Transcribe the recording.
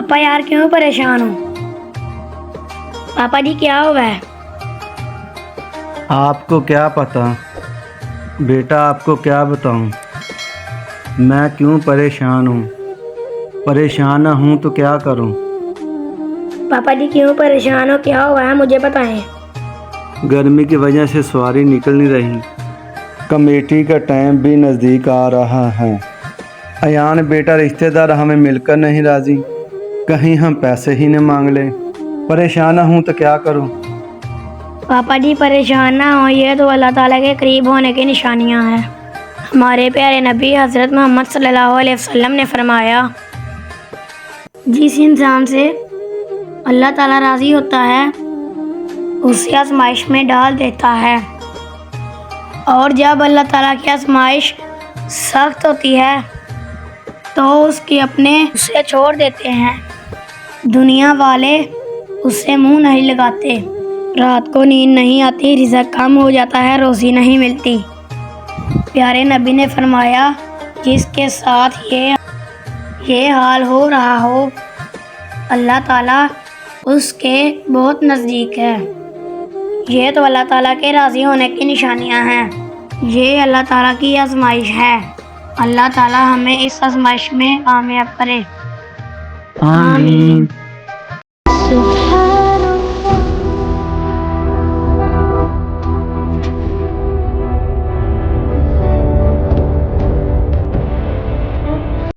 पापा यार क्यों परेशान हो? पापा जी क्या हुआ है? आपको क्या पता बेटा, आपको क्या बताऊं मैं क्यों परेशान हूँ। परेशान ना हूँ तो क्या करूँ। पापा जी क्यों परेशान हो, क्या हुआ है मुझे बताएं। गर्मी की वजह से सवारी निकल नहीं रही। कमेटी का टाइम भी नज़दीक आ रहा है। अयान बेटा रिश्तेदार हमें मिलकर नहीं राज़ी, कहीं हम पैसे ही न मांग लें। परेशान हूँ तो क्या करूँ। पापा जी परेशान ना हो, ये तो अल्लाह ताला के करीब होने की निशानियां हैं। हमारे प्यारे नबी हज़रत मोहम्मद सल्लल्लाहु अलैहि वसल्लम ने फरमाया, जिस इंसान से अल्लाह ताला राज़ी होता है उसे आजमाइश में डाल देता है, और जब अल्लाह ताला की आजमाइश सख्त होती है तो उसके अपने उसे छोड़ देते हैं। दुनिया वाले उससे मुंह नहीं लगाते, रात को नींद नहीं आती, रिज़्क कम हो जाता है, रोज़ी नहीं मिलती। प्यारे नबी ने फरमाया, जिसके साथ ये हाल हो रहा हो अल्लाह ताला उसके बहुत नज़दीक है। ये तो अल्लाह ताला के राज़ी होने की निशानियां हैं। ये अल्लाह ताला की आजमाइश है। अल्लाह ताला हमें इस आजमाइश में कामयाब करे। आमीन। आमीन।